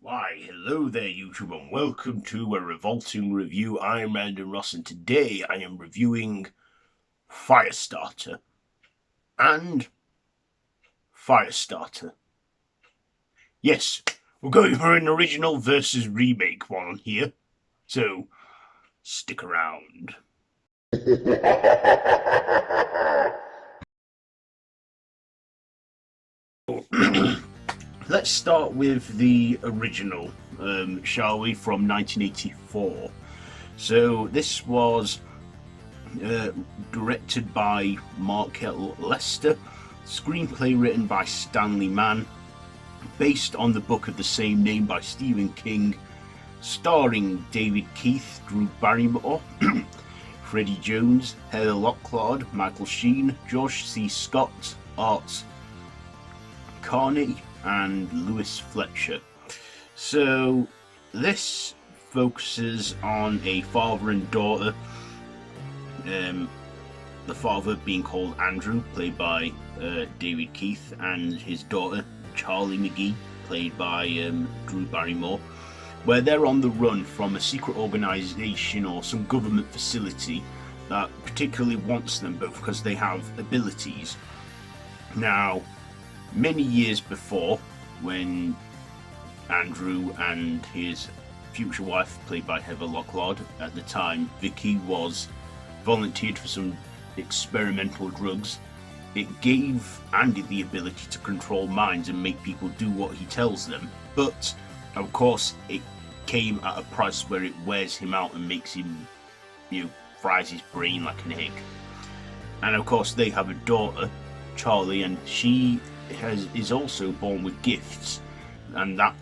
Why, hello there YouTube and welcome to a Revolting review. I'm Brandon Ross and today I am reviewing Firestarter and Firestarter. Yes, we're going for an original versus remake one here, so stick around. Let's start with the original, shall we, from 1984. So this was directed by Micheal Lester, screenplay written by Stanley Mann, based on the book of the same name by Stephen King, starring David Keith, Drew Barrymore, Freddie Jones, Heather Locklear, Michael Sheen, George C. Scott, Art Carney, and Louis Fletcher. So this focuses on a father and daughter, the father being called Andrew, played by David Keith, and his daughter Charlie McGee, played by Drew Barrymore, where they're on the run from a secret organisation or some government facility that particularly wants them both because they have abilities. Now, many years before, when Andrew and his future wife, played by Heather Locklear, at the time Vicky, was volunteered for some experimental drugs, it gave Andy the ability to control minds and make people do what he tells them. But of course it came at a price where it wears him out and makes him, fries his brain like an egg. And of course they have a daughter, Charlie, and she is also born with gifts, and that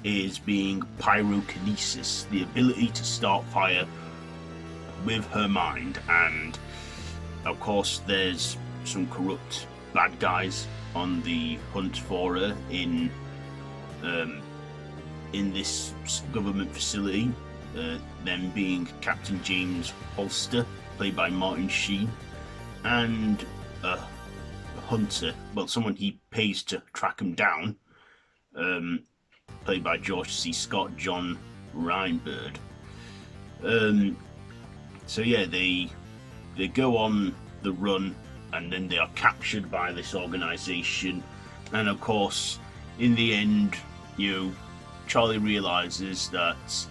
is being Pyrokinesis, the ability to start fire with her mind. And of course there's some corrupt bad guys on the hunt for her in this government facility, them being Captain James Holster, played by Martin Sheen, and hunter, well, someone he pays to track him down, played by George C. Scott, John Reinberg. So yeah, they go on the run, and then they are captured by this organisation, and of course in the end, Charlie realises that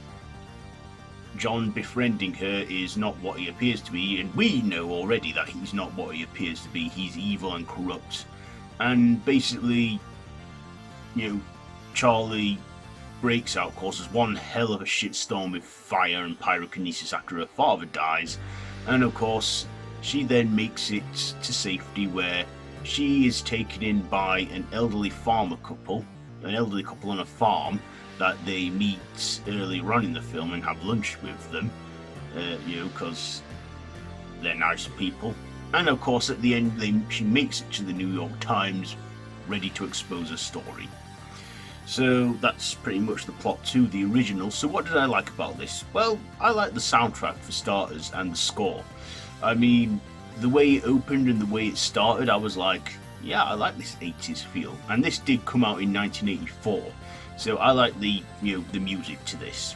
John befriending her is not what he appears to be, and we know already that he's not what he appears to be. He's evil and corrupt, and basically, Charlie breaks out, causes one hell of a shitstorm with fire and pyrokinesis after her father dies, and of course she then makes it to safety, where she is taken in by an elderly couple on a farm that they meet earlier on in the film and have lunch with them, because they're nice people. And of course at the end she makes it to the New York Times, ready to expose her story. So that's pretty much the plot to the original. So what did I like about this? Well, I like the soundtrack for starters, and the score. I mean, the way it opened and the way it started, I was like, yeah, I like this 80s feel. And this did come out in 1984. So I like the music to this.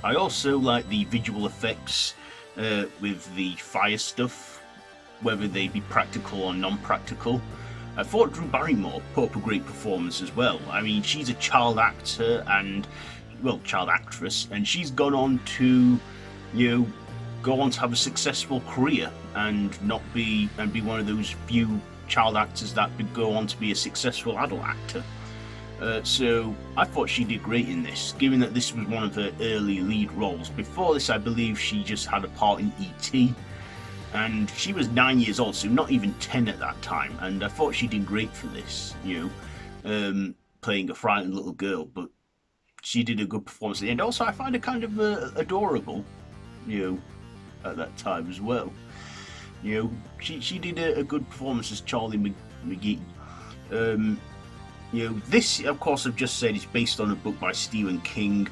I also like the visual effects with the fire stuff, whether they be practical or non-practical. I thought Drew Barrymore put up a great performance as well. I mean, she's a child actor child actress, and she's gone on to, go on to have a successful career and be one of those few child actors that would go on to be a successful adult actor. So I thought she did great in this, given that this was one of her early lead roles. Before this, I believe she just had a part in E.T., and she was 9 years old, so not even 10 at that time, and I thought she did great for this, playing a frightened little girl, but she did a good performance at the end. Also, I find her kind of adorable, at that time as well. She did a good performance as Charlie McGee. This, of course, I've just said is based on a book by Stephen King,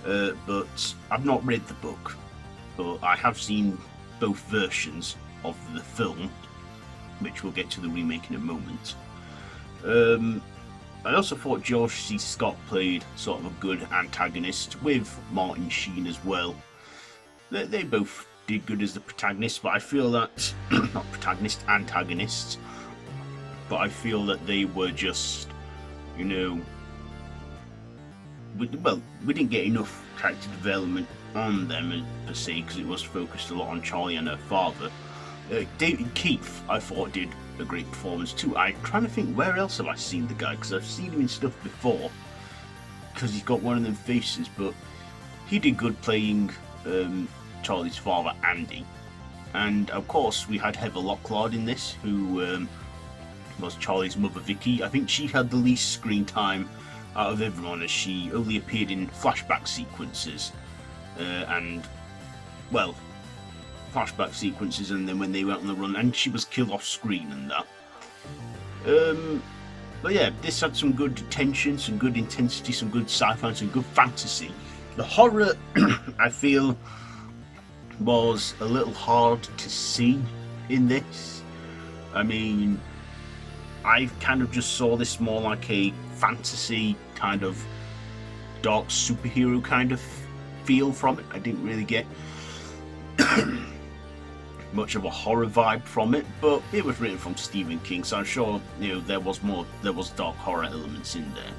but I've not read the book, but I have seen both versions of the film, which we'll get to the remake in a moment. I also thought George C. Scott played sort of a good antagonist with Martin Sheen as well. They both did good as the protagonists, but I feel that not protagonist, antagonists. But I feel that they were just, you know, we didn't get enough character development on them per se because it was focused a lot on Charlie and her father. David Keith, I thought, did a great performance too. I'm trying to think where else have I seen the guy, because I've seen him in stuff before because he's got one of them faces, but he did good playing Charlie's father Andy. And of course we had Heather Locklear in this, who was Charlie's mother Vicky. I think she had the least screen time out of everyone, as she only appeared in flashback sequences and then when they went on the run, and she was killed off screen and that. But yeah, this had some good tension, some good intensity, some good sci-fi, some good fantasy. The horror I feel was a little hard to see in this. I mean, I kind of just saw this more like a fantasy kind of dark superhero kind of feel from it. I didn't really get much of a horror vibe from it, but it was written from Stephen King, so I'm sure, you know, there was dark horror elements in there.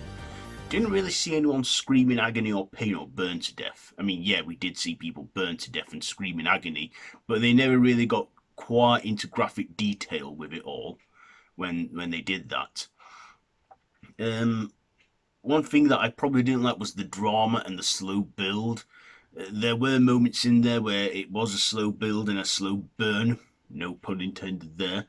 Didn't really see anyone scream in agony or pain or burn to death. I mean, yeah, we did see people burn to death and scream in agony, but they never really got quite into graphic detail with it all when they did that. One thing that I probably didn't like was the drama and the slow build. There were moments in there where it was a slow build and a slow burn, no pun intended there,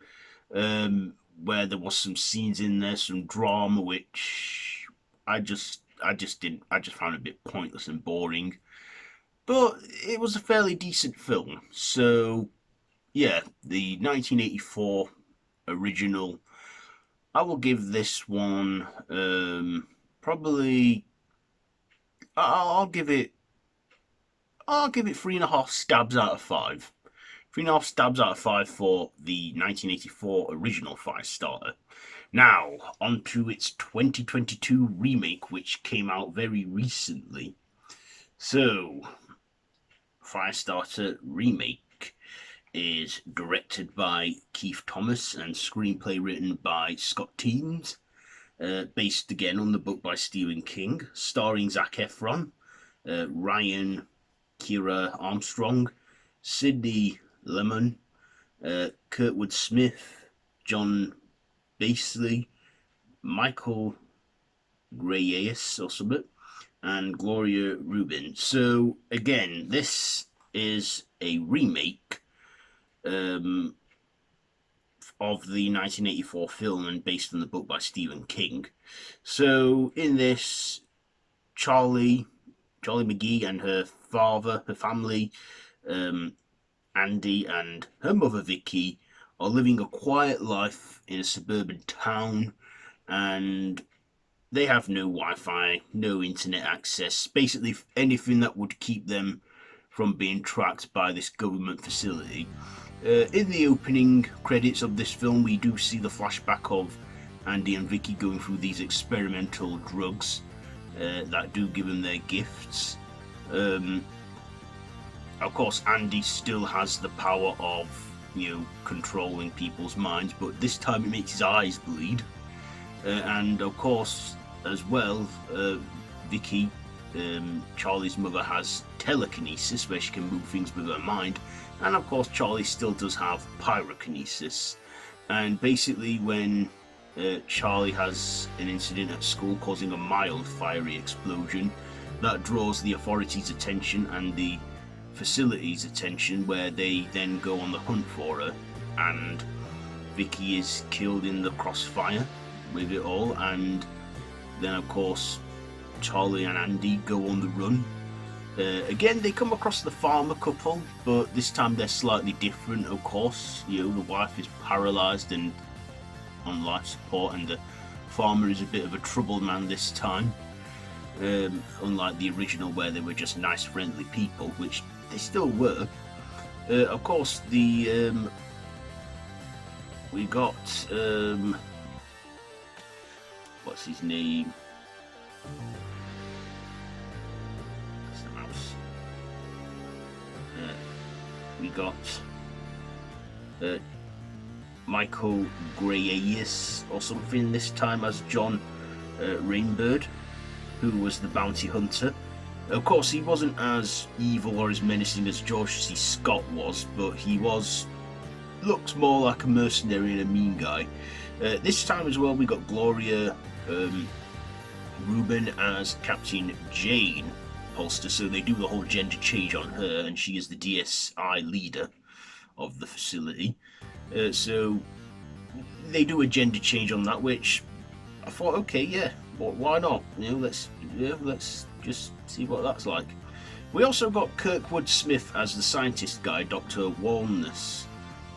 where there was some scenes in there, some drama, which I just found a bit pointless and boring. But it was a fairly decent film. So yeah, the 1984 original, I will give this one probably I'll give it 3.5 stabs out of 5. 3.5 stabs out of 5 for the 1984 original Firestarter. Now, on to its 2022 remake, which came out very recently. So, Firestarter Remake is directed by Keith Thomas and screenplay written by Scott Teems, based again on the book by Stephen King, starring Zack Efron, Ryan Kiera Armstrong, Sidney Lemmon, Kurtwood Smith, John Beasley, Micheal Greyeyes or something, and Gloria Reuben. So again, this is a remake of the 1984 film and based on the book by Stephen King. So in this, Charlie McGee and her father, her family, Andy and her mother Vicky, are living a quiet life in a suburban town, and they have no Wi-Fi, no internet access, basically anything that would keep them from being tracked by this government facility. In the opening credits of this film, we do see the flashback of Andy and Vicky going through these experimental drugs that do give them their gifts. Of course, Andy still has the power of, you know, controlling people's minds, but this time it makes his eyes bleed. And of course, as well, Vicky, Charlie's mother, has telekinesis, where she can move things with her mind. And of course, Charlie still does have pyrokinesis. And basically, when Charlie has an incident at school causing a mild fiery explosion, that draws the authorities' attention and the facility's attention, where they then go on the hunt for her, and Vicky is killed in the crossfire with it all. And then of course Charlie and Andy go on the run. Again, they come across the farmer couple, but this time they're slightly different. Of course, you know, the wife is paralysed and on life support, and the farmer is a bit of a troubled man this time, unlike the original where they were just nice friendly people, which they still were. Of course, we got what's his name? That's the mouse. We got Micheal Greyeyes or something this time as John Rainbird, who was the bounty hunter. Of course, he wasn't as evil or as menacing as George C. Scott was, but he looks more like a mercenary and a mean guy. This time as well, we got Gloria Reuben as Captain Jane Holster, so they do the whole gender change on her, and she is the DSI leader of the facility. So they do a gender change on that, which I thought, okay, yeah, why not? Let's just see what that's like. We also got Kurtwood Smith as the scientist guy, Dr. Walness,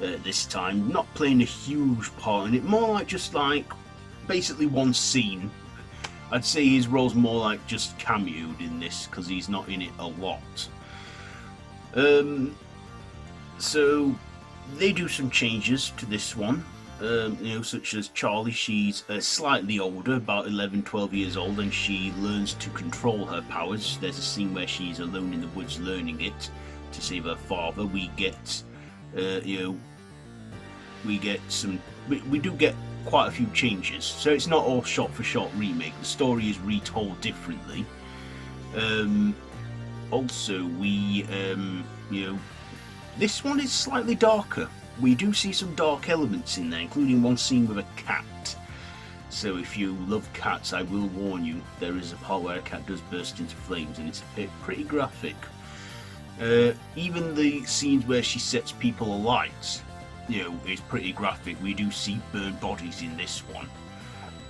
this time, not playing a huge part in it, more like just like basically one scene. I'd say his role's more like just cameoed in this because he's not in it a lot. So they do some changes to this one, such as Charlie. She's slightly older, about 11-12 years old, and she learns to control her powers. There's a scene where she's alone in the woods learning it to save her father. We get, we do get quite a few changes, so it's not all shot for shot remake. The story is retold differently. Also, this one is slightly darker. We do see some dark elements in there, including one scene with a cat. So if you love cats, I will warn you, there is a part where a cat does burst into flames, and it's pretty graphic. Even the scenes where she sets people alight, is pretty graphic. We do see burned bodies in this one,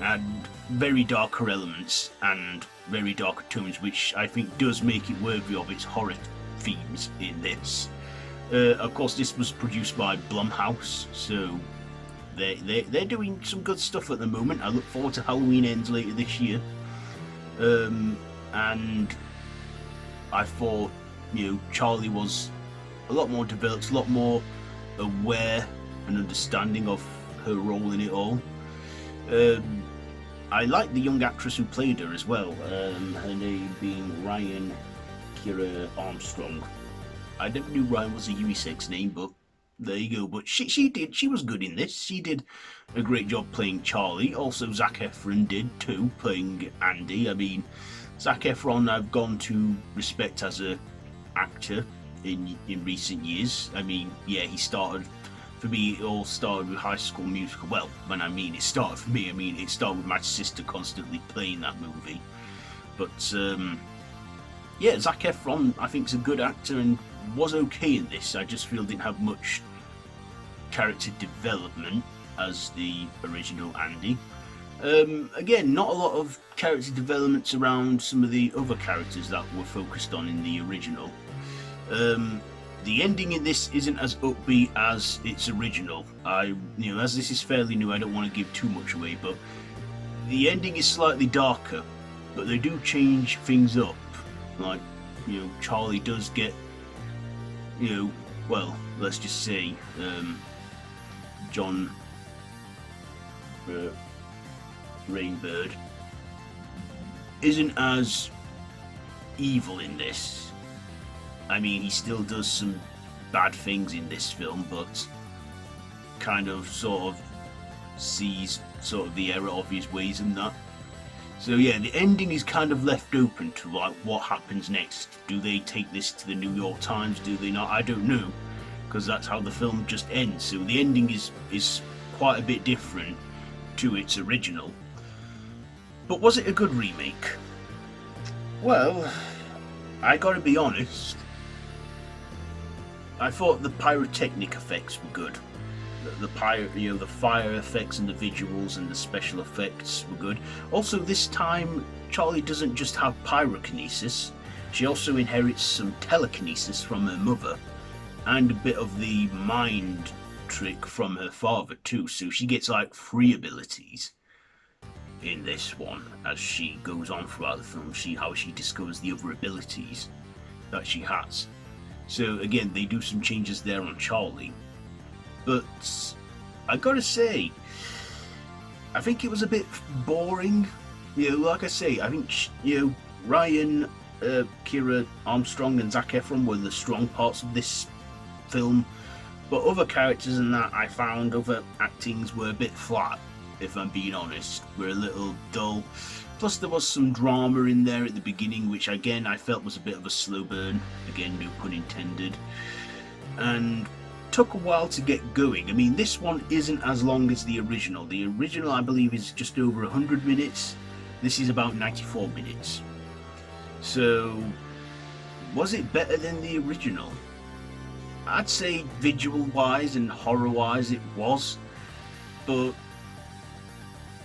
and very darker elements and very darker tones, which I think does make it worthy of its horror themes in this. Of course, this was produced by Blumhouse, so they're doing some good stuff at the moment. I look forward to Halloween Ends later this year, and I thought Charlie was a lot more developed, a lot more aware and understanding of her role in it all. I like the young actress who played her as well, her name being Ryan Kiera Armstrong. I never knew Ryan was a unisex name, but there you go. But she was good in this. She did a great job playing Charlie. Also, Zack Efron did too, playing Andy. I mean, Zack Efron I've gone to respect as a actor in recent years. I mean, yeah, he started, for me, it all started with High School Musical. Well, when I mean it started for me, I mean it started with my sister constantly playing that movie. But yeah, Zac Efron I think is a good actor and was okay in this. I just feel didn't have much character development as the original Andy. Again, not a lot of character developments around some of the other characters that were focused on in the original. The ending in this isn't as upbeat as its original. As this is fairly new, I don't want to give too much away, but the ending is slightly darker, but they do change things up. Like, Charlie does get, well, let's just say, John Rainbird isn't as evil in this. I mean, he still does some bad things in this film, but kind of sort of sees sort of the error of his ways and that. So yeah, the ending is kind of left open to like what happens next. Do they take this to the New York Times? Do they not? I don't know, because that's how the film just ends. So the ending is quite a bit different to its original. But was it a good remake? Well, I gotta be honest, I thought the pyrotechnic effects were good. The fire effects and the visuals and the special effects were good. Also, this time Charlie doesn't just have pyrokinesis, she also inherits some telekinesis from her mother and a bit of the mind trick from her father too, so she gets like 3 abilities in this one as she goes on throughout the film, how she discovers the other abilities that she has. So again, they do some changes there on Charlie. But I gotta say, I think it was a bit boring. Like I say, I think Ryan Kiera Armstrong and Zack Efron were the strong parts of this film, but other characters in that I found other actings were a bit flat, if I'm being honest. Were a little dull. Plus there was some drama in there at the beginning, which again I felt was a bit of a slow burn, again no pun intended, and took a while to get going. I mean, this one isn't as long as the original. The original I believe is just over 100 minutes. This is about 94 minutes. So was it better than the original? I'd say visual wise and horror wise it was, but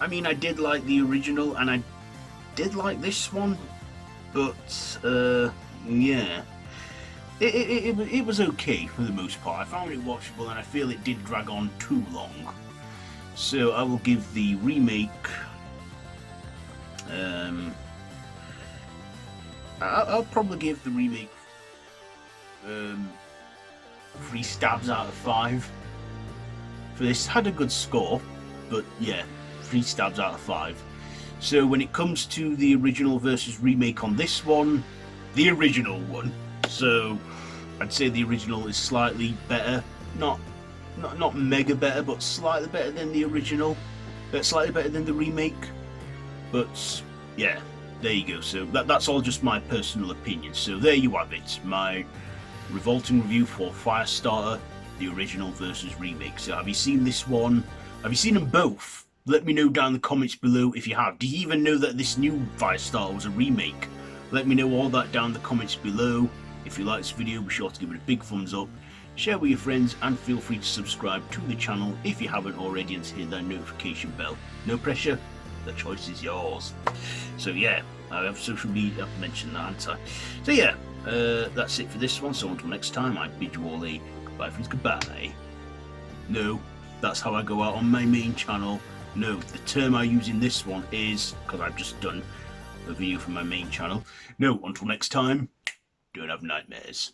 I mean, I did like the original and I did like this one, but yeah, it was okay for the most part. I found it watchable and I feel it did drag on too long. So I will give the remake I'll probably give the remake 3 stabs out of 5. For this, had a good score, but yeah, 3 stabs out of 5. So when it comes to the original versus remake on this one, the original one. So I'd say the original is slightly better, not mega better, but slightly better than the original, slightly better than the remake. But yeah, there you go. So that's all just my personal opinion. So there you have it, my Revolting review for Firestarter, the original versus remake. So have you seen this one? Have you seen them both? Let me know down in the comments below if you have. Do you even know that this new Firestarter was a remake? Let me know all that down in the comments below. If you like this video, be sure to give it a big thumbs up, share with your friends, and feel free to subscribe to the channel if you haven't already and hit that notification bell. No pressure, the choice is yours. So yeah, I have social media, I've mentioned that, haven't I? So yeah, that's it for this one. So until next time, I bid you all a goodbye friends, goodbye. No, that's how I go out on my main channel. No, the term I use in this one is, because I've just done a video for my main channel. No, until next time, don't have nightmares.